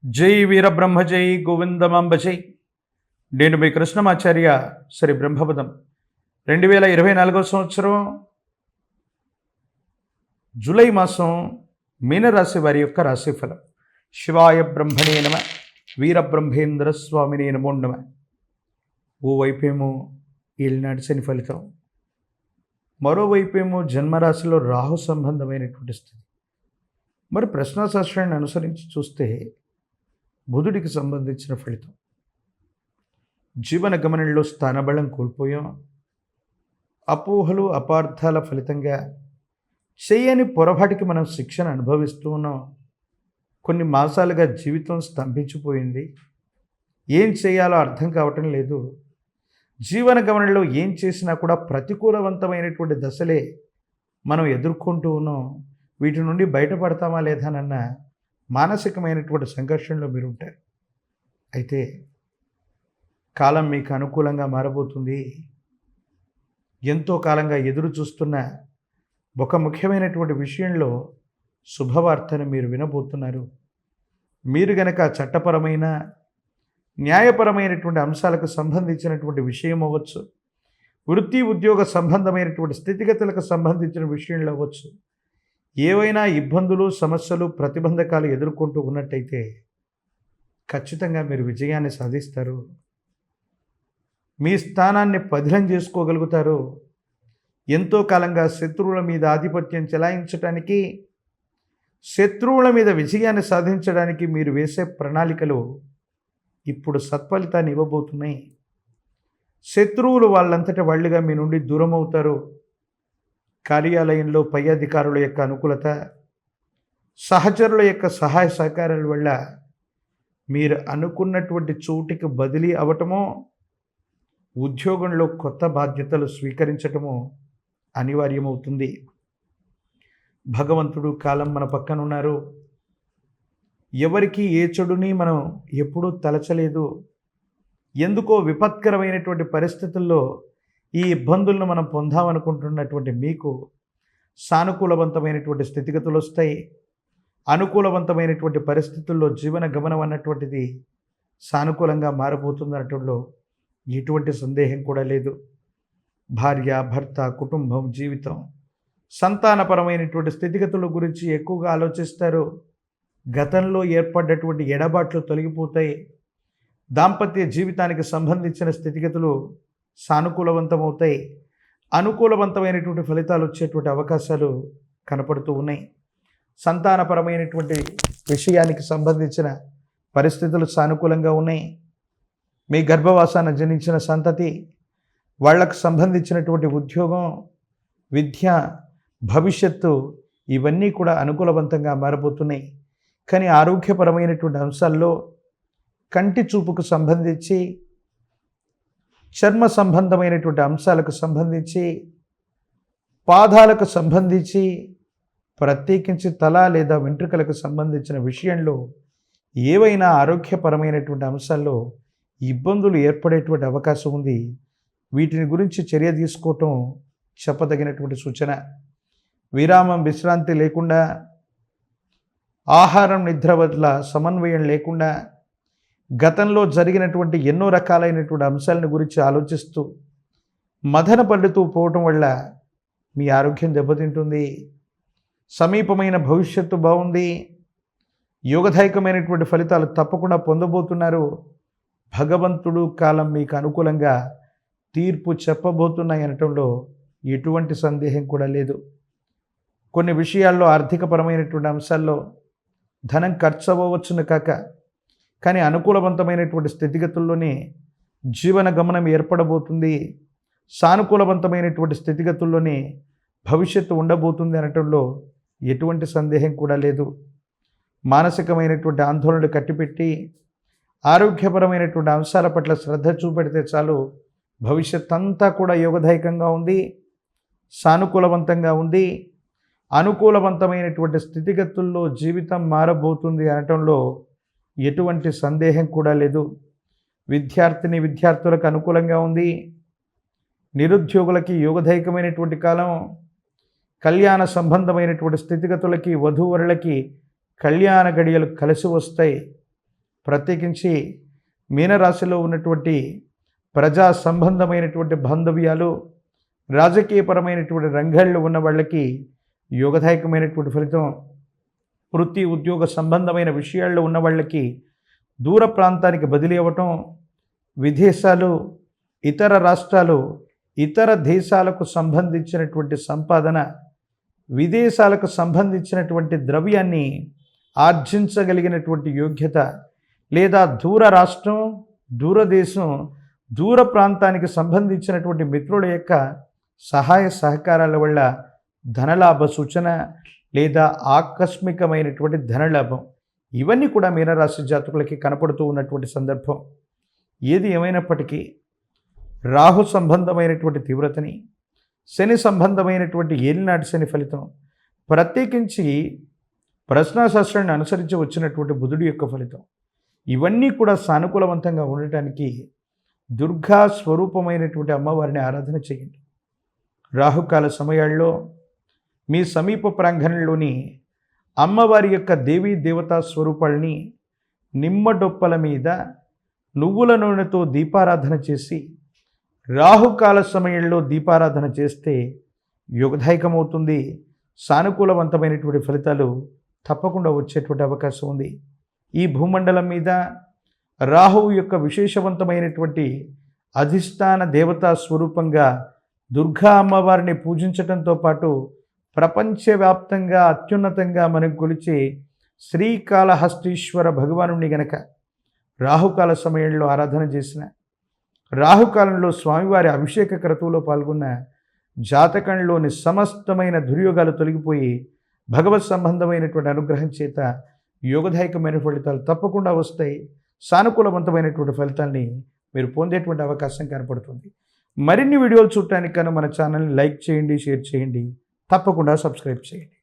జై వీరబ్రహ్మ జై గోవిందమాంబ జై. నేను మీ కృష్ణమాచార్య శ్రీ బ్రహ్మపదం. 2024 సంవత్సరం జూలై మాసం మీనరాశి వారి యొక్క రాశిఫలం. శివాయ బ్రహ్మణే నమ, వీరబ్రహ్మేంద్ర స్వామినే నమో నమ. ఓవైపేమో ఈనాటి శని ఫలితం, మరోవైపేమో జన్మరాశిలో రాహు సంబంధమైనటువంటి స్థితి. మరి ప్రశ్నాశాస్త్రాన్ని అనుసరించి చూస్తే బుధుడికి సంబంధించిన ఫలితం. జీవన గమనంలో స్థానబలం కోల్పోయాం. అపోహలు అపార్థాల ఫలితంగా చేయని పొరపాటికి మనం శిక్షణ అనుభవిస్తూ ఉన్నాం. కొన్ని మాసాలుగా జీవితం స్తంభించిపోయింది. ఏం చేయాలో అర్థం కావటం లేదు. జీవన గమనంలో ఏం చేసినా కూడా ప్రతికూలవంతమైనటువంటి దశలే మనం ఎదుర్కొంటూ ఉన్నాం. వీటి నుండి బయటపడతామా లేదానన్న మానసికమైనటువంటి సంఘర్షణలో మీరు ఉంటారు. అయితే కాలం మీకు అనుకూలంగా మారబోతుంది. ఎంతో కాలంగా ఎదురు చూస్తున్న ఒక ముఖ్యమైనటువంటి విషయంలో శుభవార్తను మీరు వినబోతున్నారు. మీరు గనక చట్టపరమైన న్యాయపరమైనటువంటి అంశాలకు సంబంధించినటువంటి విషయం అవ్వచ్చు, వృత్తి ఉద్యోగ సంబంధమైనటువంటి స్థితిగతులకు సంబంధించిన విషయంలో అవ్వచ్చు, ఏవైనా ఇబ్బందులు సమస్యలు ప్రతిబంధకాలు ఎదుర్కొంటూ ఉన్నట్టయితే ఖచ్చితంగా మీరు విజయాన్ని సాధిస్తారు. మీ స్థానాన్ని పదిలం చేసుకోగలుగుతారు. ఎంతో కాలంగా శత్రువుల మీద ఆధిపత్యం చెలాయించడానికి, శత్రువుల మీద విజయాన్ని సాధించడానికి మీరు వేసే ప్రణాళికలు ఇప్పుడు సత్ఫలితాన్ని ఇవ్వబోతున్నాయి. శత్రువులు వాళ్ళంతట వాళ్ళుగా మీ నుండి దూరం అవుతారు. కార్యాలయంలో పై అధికారుల యొక్క అనుకూలత, సహచరుల యొక్క సహాయ సహకారాల వల్ల మీరు అనుకున్నటువంటి చోటికి బదిలీ అవటమో, ఉద్యోగంలో కొత్త బాధ్యతలు స్వీకరించటమో అనివార్యమవుతుంది. భగవంతుడు కాలం మన పక్కన ఉన్నారు. ఎవరికి ఏ చెడుని మనం ఎప్పుడూ తలచలేదు. ఎందుకో విపత్కరమైనటువంటి పరిస్థితుల్లో ఈ ఇబ్బందులను మనం పొందామనుకుంటున్నటువంటి మీకు సానుకూలవంతమైనటువంటి స్థితిగతులు వస్తాయి. అనుకూలవంతమైనటువంటి పరిస్థితుల్లో జీవన గమనం అన్నటువంటిది సానుకూలంగా మారబోతుందనటంలో ఎటువంటి సందేహం కూడా లేదు. భార్య, భర్త, కుటుంబం, జీవితం, సంతానపరమైనటువంటి స్థితిగతుల గురించి ఎక్కువగా ఆలోచిస్తారు. గతంలో ఏర్పడ్డటువంటి ఎడబాట్లు తొలగిపోతాయి. దాంపత్య జీవితానికి సంబంధించిన స్థితిగతులు సానుకూలవంతమవుతాయి. అనుకూలవంతమైనటువంటి ఫలితాలు వచ్చేటువంటి అవకాశాలు కనపడుతూ ఉన్నాయి. సంతానపరమైనటువంటి విషయానికి సంబంధించిన పరిస్థితులు సానుకూలంగా ఉన్నాయి. మీ గర్భవాసాన జనించిన సంతతి, వాళ్లకు సంబంధించినటువంటి ఉద్యోగం, విద్య, భవిష్యత్తు ఇవన్నీ కూడా అనుకూలవంతంగా మారబోతున్నాయి. కానీ ఆరోగ్యపరమైనటువంటి అంశాల్లో కంటి చూపుకు సంబంధించి, చర్మ సంబంధమైనటువంటి అంశాలకు సంబంధించి, పాదాలకు సంబంధించి, ప్రత్యేకించి తల లేదా వెంట్రుకలకు సంబంధించిన విషయంలో ఏవైనా ఆరోగ్యపరమైనటువంటి అంశాల్లో ఇబ్బందులు ఏర్పడేటువంటి అవకాశం ఉంది. వీటిని గురించి చర్య తీసుకోవటం చెప్పదగినటువంటి సూచన. విరామం, విశ్రాంతి లేకుండా, ఆహారం నిద్ర వల్ల సమన్వయం లేకుండా, గతంలో జరిగినటువంటి ఎన్నో రకాలైనటువంటి అంశాలను గురించి ఆలోచిస్తూ మదన పడుతూ పోవటం వల్ల మీ ఆరోగ్యం దెబ్బతింటుంది. సమీపమైన భవిష్యత్తు బాగుంది. యోగదాయకమైనటువంటి ఫలితాలు తప్పకుండా పొందబోతున్నారు. భగవంతుడు కాలం మీకు అనుకూలంగా తీర్పు చెప్పబోతున్నాయి అనటంలో ఎటువంటి సందేహం కూడా లేదు. కొన్ని విషయాల్లో ఆర్థికపరమైనటువంటి అంశాల్లో ధనం ఖర్చు అవ్వవచ్చును కాక, కానీ అనుకూలవంతమైనటువంటి స్థితిగతుల్లోనే జీవన గమనం ఏర్పడబోతుంది. సానుకూలవంతమైనటువంటి స్థితిగతుల్లోనే భవిష్యత్తు ఉండబోతుంది అనటంలో ఎటువంటి సందేహం కూడా లేదు. మానసికమైనటువంటి ఆందోళనలు కట్టిపెట్టి ఆరోగ్యపరమైనటువంటి అంశాల పట్ల శ్రద్ధ చూపెడితే చాలు, భవిష్యత్ అంతా కూడా యోగదాయకంగా ఉంది, సానుకూలవంతంగా ఉంది. అనుకూలవంతమైనటువంటి స్థితిగతుల్లో జీవితం మారబోతుంది అనటంలో ఎటువంటి సందేహం కూడా లేదు. విద్యార్థులకు అనుకూలంగా ఉంది. నిరుద్యోగులకి యోగదాయకమైనటువంటి కాలం. కళ్యాణ సంబంధమైనటువంటి స్థితిగతులకి, వధూవరులకి కళ్యాణ గడియలు కలిసి వస్తాయి. ప్రత్యేకించి మీనరాశిలో ఉన్నటువంటి ప్రజా సంబంధమైనటువంటి బాంధవ్యాలు, రాజకీయపరమైనటువంటి రంగాల్లో ఉన్న వాళ్ళకి యోగదాయకమైనటువంటి ఫలితం. వృత్తి ఉద్యోగ సంబంధమైన విషయాల్లో ఉన్న వాళ్ళకి దూర ప్రాంతానికి బదిలీ అవ్వటం, విదేశాలు, ఇతర రాష్ట్రాలు, ఇతర దేశాలకు సంబంధించినటువంటి సంపాదన, విదేశాలకు సంబంధించినటువంటి ద్రవ్యాన్ని ఆర్జించగలిగినటువంటి యోగ్యత, లేదా దూర రాష్ట్రం, దూరదేశం, దూర ప్రాంతానికి సంబంధించినటువంటి మిత్రుల యొక్క సహాయ సహకారాల వల్ల ధనలాభ సూచన లేదా ఆకస్మికమైనటువంటి ధనలాభం, ఇవన్నీ కూడా మీనరాశి జాతకులకి కనపడుతూ ఉన్నటువంటి సందర్భం. ఏది ఏమైనప్పటికీ రాహు సంబంధమైనటువంటి తీవ్రతని, శని సంబంధమైనటువంటి ఏలినాటి శని ఫలితం, ప్రత్యేకించి ప్రశ్నాశాస్త్రాన్ని అనుసరించి వచ్చినటువంటి బుధుడి యొక్క ఫలితం, ఇవన్నీ కూడా సానుకూలవంతంగా ఉండటానికి దుర్గా స్వరూపమైనటువంటి అమ్మవారిని ఆరాధన చేయండి. రాహుకాల సమయాల్లో మీ సమీప ప్రాంగణంలోని అమ్మవారి యొక్క దేవీ దేవతా స్వరూపాలని నిమ్మడొప్పల మీద నువ్వుల నూనెతో దీపారాధన చేసి రాహుకాల సమయంలో దీపారాధన చేస్తే యోగదాయకమవుతుంది. సానుకూలవంతమైనటువంటి ఫలితాలు తప్పకుండా వచ్చేటువంటి అవకాశం ఉంది. ఈ భూమండలం మీద రాహువు యొక్క విశేషవంతమైనటువంటి అధిష్టాన దేవతా స్వరూపంగా దుర్గా అమ్మవారిని పూజించడంతో పాటు ప్రపంచవ్యాప్తంగా అత్యున్నతంగా మనకు కొలిచే శ్రీకాళహస్తీశ్వర భగవానుని గనక రాహుకాల సమయంలో ఆరాధన చేసిన, రాహుకాలంలో స్వామివారి అభిషేక క్రతువులో పాల్గొన్న జాతకంలోని సమస్తమైన దుర్యోగాలు తొలగిపోయి భగవత్ సంబంధమైనటువంటి అనుగ్రహం చేత యోగదాయకమైన ఫలితాలు తప్పకుండా వస్తాయి. సానుకూలవంతమైనటువంటి ఫలితాన్ని మీరు పొందేటువంటి అవకాశం కనపడుతుంది. మరిన్ని వీడియోలు చూడటానికి కన్నా మన ఛానల్ని లైక్ చేయండి, షేర్ చేయండి, తప్పకుండా సబ్స్క్రైబ్ చేయండి.